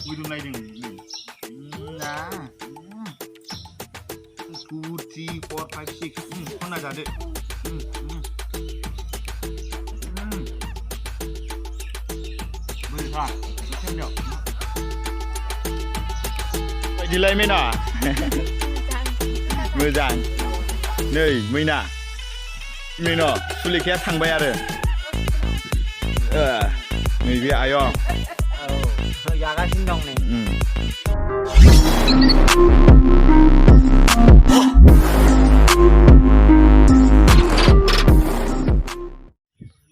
मोदोमलायदों ना 2 3 4 5 6 खनना जादो बोरैबा एसेयाव बायदिलाय मैना मोजां नै मैना सुलेखाया थांबाय आरो नैबे आयं जागासिनो दं नै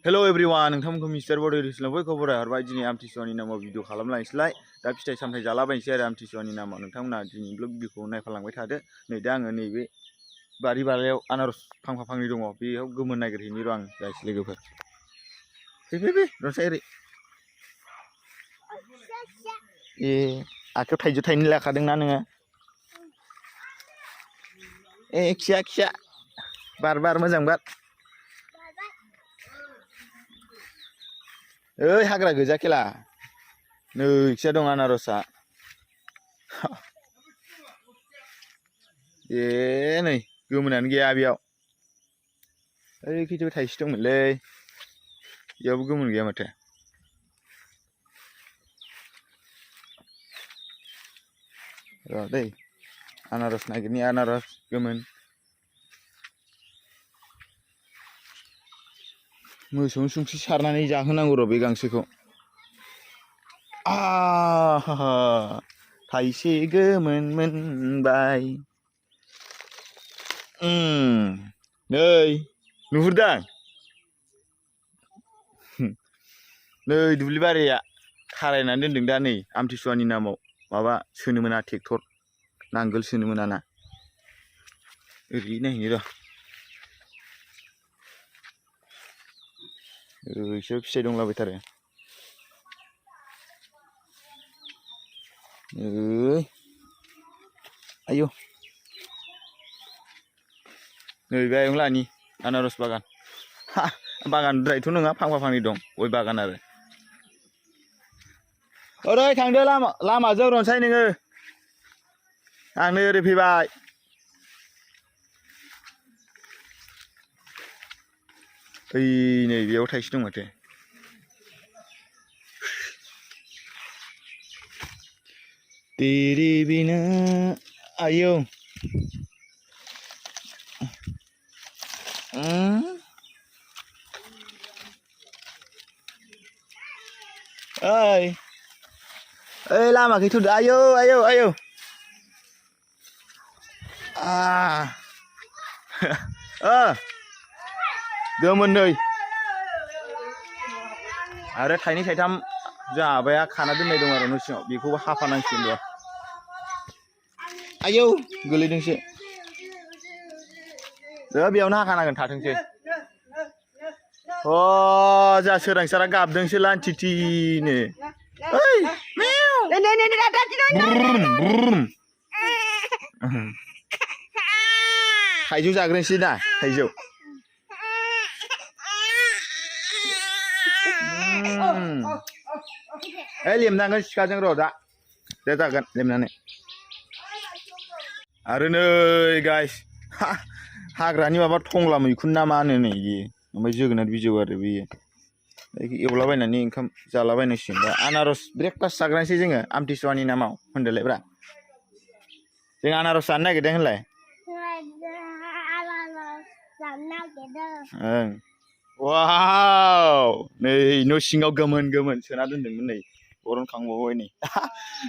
हेलो एवरीवन नोंथांमोनखौ मिस्टार बड रिसलाव बयखौबो बरायहरबाय दिनै आमथिसुवानि नामाव भिडिअ खालामलायनोसैलाय दा फिथाइ सामथाइ जालाबायनोसै आरो आमथिसुवानि नामाव नोंथांमोना दिनै भिडिअखौ नायफालांबाय थादो नै दा आङो नैबे बारि बालायाव आनारस फांफा फांनै दङ बेयाव गोमोन नागिरहैनि र' आं गाइस लोगोफोर फै रनसाय ओरै ए आखायाव थाइजौ थाइनै लाखादोंना नोङो ए खिया बार मोजां बार ओइ हाग्रा गोजा खेला नै खिया दं आनारसआ ए नै गोमोनानो गैया बेयाव ओइ खिथु थाइसे दंमोनलै बेयावबो गोमोन गैया माथो र' दै आनारस नागिरनि आनारस गोमोन मोसौनो संख्रि सारनानै जाहोनांगौ र' बे गांसोखौ थाइसे गोमोन मोनबाय नै नुहुरदां नै दुब्लि बारिया खारायनानै दोनदों दा नै आमथिसुवानि नामाव माबा सोनो मोना ट्रेक्टर नांगोल सोनो मोना ना ओरै नायहैनि र' ओइसो फिथाइ दंलाबायथारो आयौ नै बे आयं लानि आनारस बागान बागानद्रायथ' नङा फांफा फांनै दं गय बागान आरो ओरै थांदो लामाजों रनसाय नोङो आंनो ओरै फैबाय ओइ नै बेयाव थाइसे दं माथो तेरे बिना आयौ ओइ लामाखै थुदो आयौ गोमोन नै आरो थाइनै थाइथाम जोंहा आबाया खाना दोननाय दं आरो न' सिङाव बेखौबो हाफानांसिगोन र' आयौ गोलैदोंसो बेयावनो हाखानांगोन थाथोंसै जा सोरांसारा गाबदोंसो लान्थिथिनो ओइ थाइजौ जाग्रोनोसै ना थाइजौ लेमनांगोन सिखाजों र' दा जागोन लेमनानै आरो नै गाइस हाग्रानि माबा थंला मैखुन ना मा होनो नै बियो ओमफ्राय जोगोनार बिजौ आरो बेयो एवलाबायनानै ओंखाम जालाबायनांसिगोन दा आनारस ब्रेकफास्ट जाग्रोनोसै जोङो आमथिसुवानि नामाव होनदोलायब्रा जों आनारस जानो नागिरदों होनलाय ओं वाव नै न' सिङाव गोमोन सोना दोनदोंमोन नै बरनखांबावबाय नै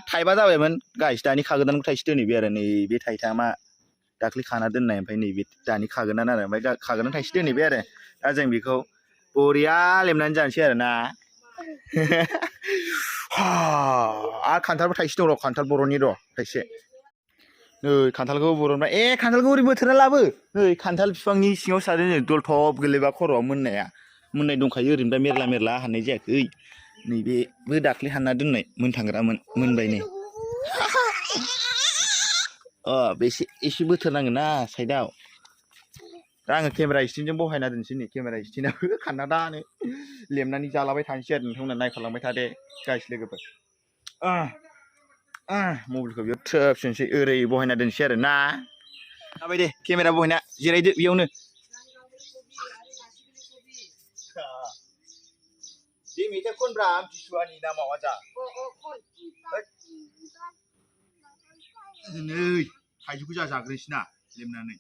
थाइबा जाबायमोन गाइस दानि खागोदानखौ थाइसे दोनहैबाय आरो नैबे थाइथामा दाख्लै खाना दोननाय ओमफ्राय नैबे दानि खागोदान आरो ओमफ्राय खागोदान थाइसे दोनहैबाय आरो दा जों बेखौ बरिया लेमनानै जानोसै आरो ना आरो खान्थालबो थाइसे दं र' खान्थाल बर'नि र' थाइसे नै खान्थालखौ बर'नबाय खान्थालखौ ओरै बोथोरा लाबो नै खान्थाल बिफांनि सिङाव सादों नै दलथब गोलैबा खर'आव मोननाय दंखायो ओरैनो मेरला हाननाय जायाखै नैबेबो दाख्लै हानना दोननाय मोनथांग्रामोन मोनबाय नै बेसे एसे बोथोर नांगोन ना साइडआव दा आङो केमेरा स्टेन्डजों बहायना दोनसै नै केमेरा स्टेन्डआबो खान्ना दानो लेमनानै जालाबाय थानोसै आरो नोंथांमोना नायफालांबाय थादे गाइस लोगोफोर मबाइलखौ बेयाव थ्रोबसोनोसै ओरै बहायना दोनसै आरो ना जाबाय दे केमेरा बहायना जिरायदो बेयावनो दे मेथाइ खनब्रा आमथिसुवानि नामाव आजा नै थाइजौखौ जा जाग्रोसै ना लेमनानै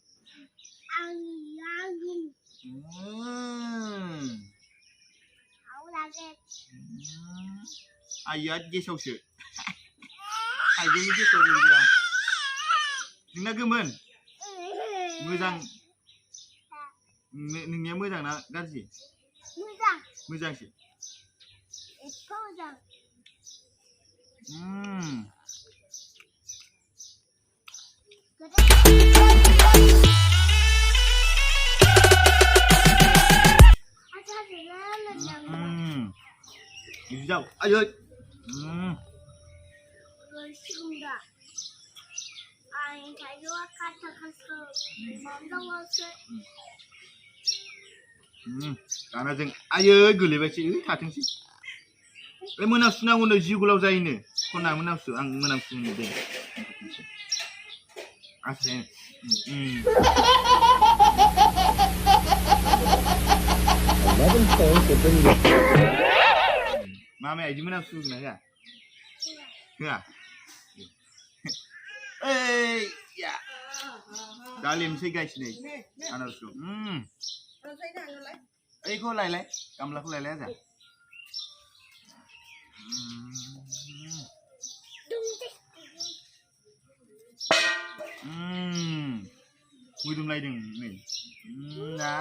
आइया गेसावसो थाइजौनि गेसाव जोंना नोंना गोमोन मोजां नोंनिया मोजां ना गाज्रि मोजांसो Hijau, ayo. Karena jeng, ayo golebaysै थाथोंसै. बे मोनामसु नांगौनो जि गोलाव जायोनो खना मोनामसु आं मोनामसु नुदों आसे मामाया इदि मोनामसु होना होआ होआ ओइ या दा लेमसै गायसै नै आनारसखौ ओइखौ लायलाय गामलाखौ लायलाय आजा मोदोमलायदों नै ना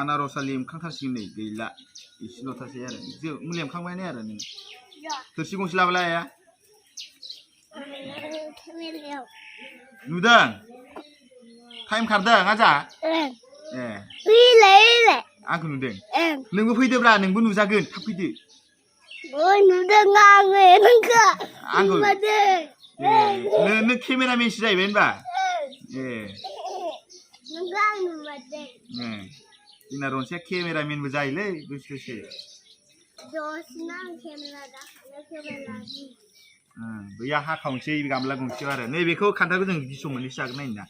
आनारसा लेमखांथारसिगोन नै गैला एसेल'थारसै आरो लेमखांबायानो आरो नों थोरसि गंसे लाबोलाय आया नुदों टाइम खारदों आजा ए आंखौ नुदों नोंबो फैदोब्रा नोंबो नुजागोन थाब फैदो नुदों आङो नोंखौ आंखौ नों केमेरामेनसो जाहैबाय होनबा ए नोंखौ आं नुबाय जोंना रनसाया केमेरामेनबो जायोलै दसे बैया हाखावनोसै गामला गंसेयाव आरो नैबेखौ खान्थालखौ जों गिस' मोननैसो जागोन नायनो ना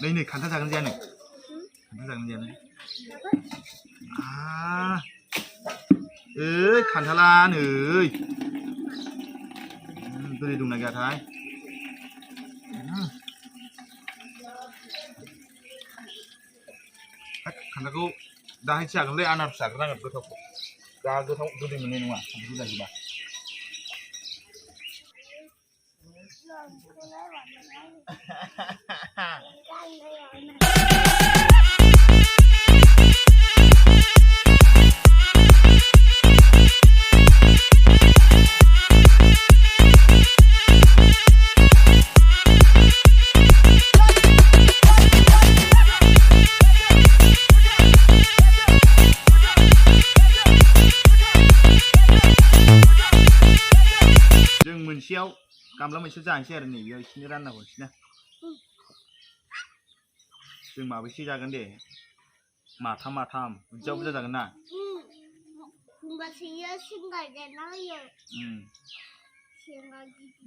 नै खान्थाल जागोन जायानो खान्थाला नै बोरै दंना गैयाथाय खान्थालखौ दाहायसो जागोनलै आनारस जाग्रोनांगोन गोथावखौ दा गोथाव गोदै मोननाय नङा खान्थालखौ जायोबा मोनसेयाव गामला मोनसेयाव जानोसै आरो नै बेयाव एसे रानना हरसै ना जों माबैसे जागोन दे माथाम बुरजा बुरजा जागोन ना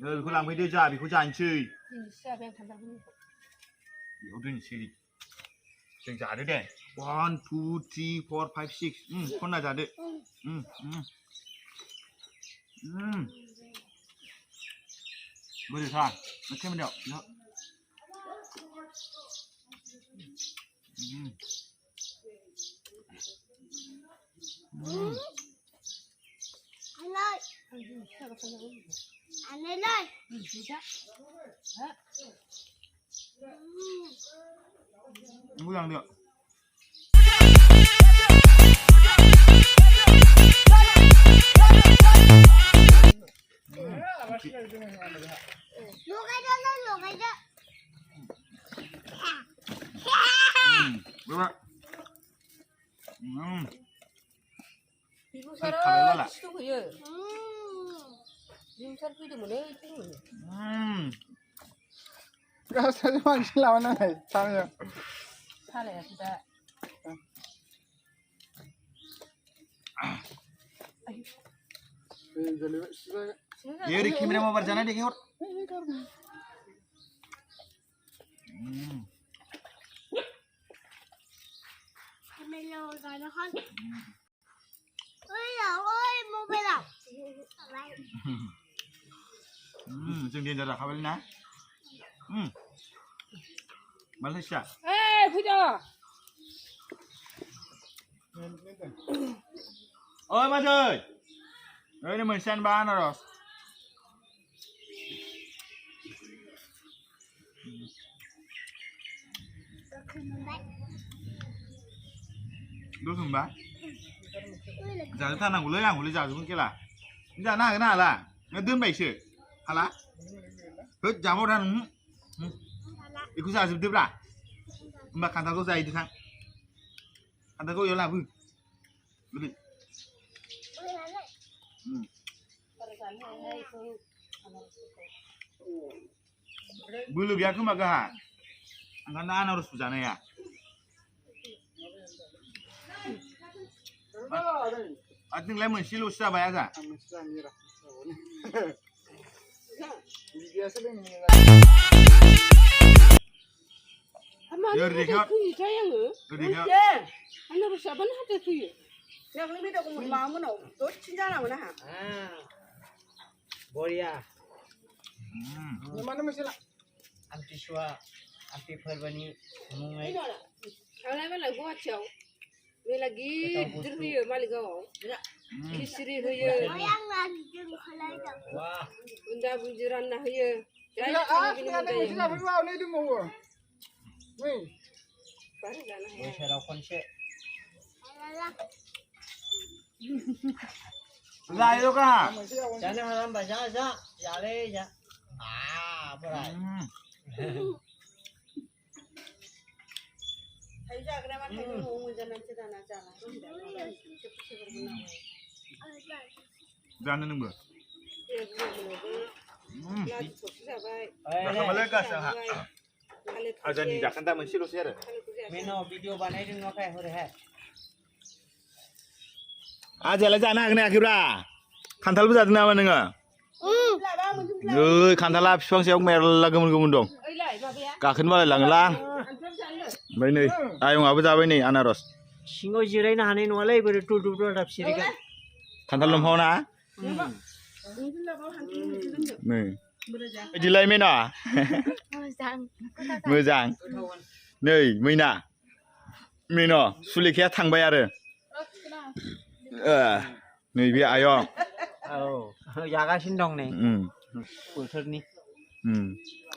बेखौ लांफैदो जा बेखौ जानोसै बेयाव दोनसै जों जादो दे 1 2 3 4 5 6 खनना जादो बोरै थार केमेरायाव mo양 được ओंख्रि लगायदो बोबा बिबुसारा इसिथ' होयो बिबुसार फैदोंमोन गावसोर बांसिन लाबोनो नालाय सालाया सालायासो दा ये रे कैमरा में जाना देखे और जों देन्जार जाखाबाय ना मालैसिया फैदो ओइ मादै ओइ मोनसेयानो बा आनारस दसुंबा जाजोबथारनांगौलै आंखौलै जाजोबगोन खेला जानो हागोन ना हाला नों दोनबायसो हाला होद जाबाव दा नों बेखौ जाजोबदोब्रा होमबा खान्थालखौ जाहैदो थां खान्थालखौ एयाव लाबो गोदै बोलो गैया खोमा गाहा ओंखायनो आनारसखौ जानाया आरो नोंलाय मोनसेल'सो जाबाय आजा आनारस जाबानो हाथाय फैयो दाख्लै मेदाखौ माबामोनाव दसेनो जानामोन आंहा बरिया मानो मोनसे आमथिसुवा आमथि फोरबोनि मुङै थांनाय बेला गुवाहाटियाव मेला गिदिर होयो मालिगावआव खिसिरि होयो बुन्दा बुन्दि रानना होयो बोसोराव खनसे जायो गाहा जानो हाला होमबा जालै जा बोराय जाग्रा माथाय न'आव मोनजानानैसो दाना जाला जानो नोंबो जाबाय आजानि जाखान्दा मोनसेल'सै आरो मेनाव भिडिअ बानायदों नाथाय हरैहाय आजायालाय जानो हागोन ना हायाखैब्रा खान्थालबो जादों नामा नोङो ओइ खान्थाला बिफां सायाव मेरला गोमोन गोमोन दं गाखोनो बालायलाङोलां ओमफ्राय नै आयंआबो जाबाय नै आनारस सिङाव जिरायनो हानाय नङालै बोरै टुटुब टुटाब सिरिगोन खान्थाल दंफाङाव ना नै बिदिलाय मैना मोजां नै मैना मैना सुलेखाया थांबाय आरो नैबे आयं औ जागासिनो दं नै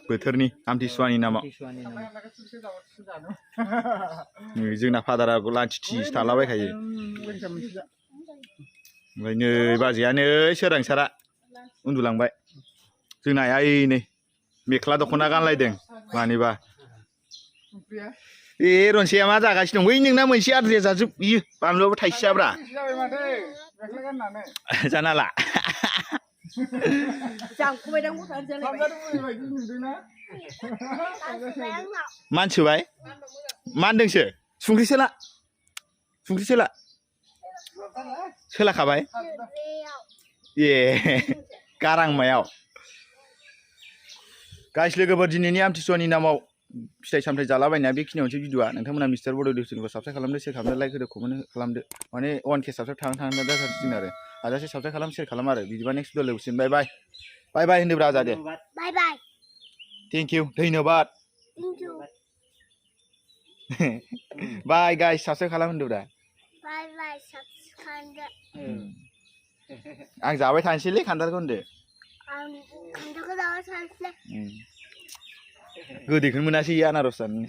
बोथोरनि आमथिसुवानि नामाव आमथिसुवानि नामाव नै जोंना फादाराबो लान्थि थालाबायखायो ओमफ्राय नै बाजैया नै सोरांसारा उन्दुलांबाय जोंना आइ नै मेख्ला दख'ना गानलायदों मानिबा ए रनसाया मा जागासिनो दं बै नोंना मोनसे आद्रिया जाजोबयो बानलुआबो थाइसे जाब्रा जाना ला मानसोबाय मा होनदोंसो संख्रि सोला सोलाखाबाय ए गारांमायाव गाइस लोगोफोर दिनैनि आमथिसुवानि नामाव फिथाइ सामथाइ जालाबायनाया बेखिनियावनोसै भिडिअआ नोंथांमोना मिस्टार बड' डिउसनखौ साबस्क्राइब खालामदो शेयार खालामदो लाइक होदो कमेन्ट खालामदो माने 1K साबस्क्राइब थांनो जाथारसिगोन आरो हाजासे साबस्क्राइब खालाम शेयार खालाम आरो बिदिबा नेक्स्ट भिडिअ लोगोसेनो बाय बाय होनदोब्रा आजा दे बाय बाय थेंक इउ धन्यबाद बाय गाइस साबस्क्राइब खालाम होनदोब्रा बाय बाय साबस्क्राइब आं जाबाय थानोसैलै खान्थालखौ होनदो आं खान्थालखौ जाबाय थानोसै गोदैखौनो मोनासै आनारस जानो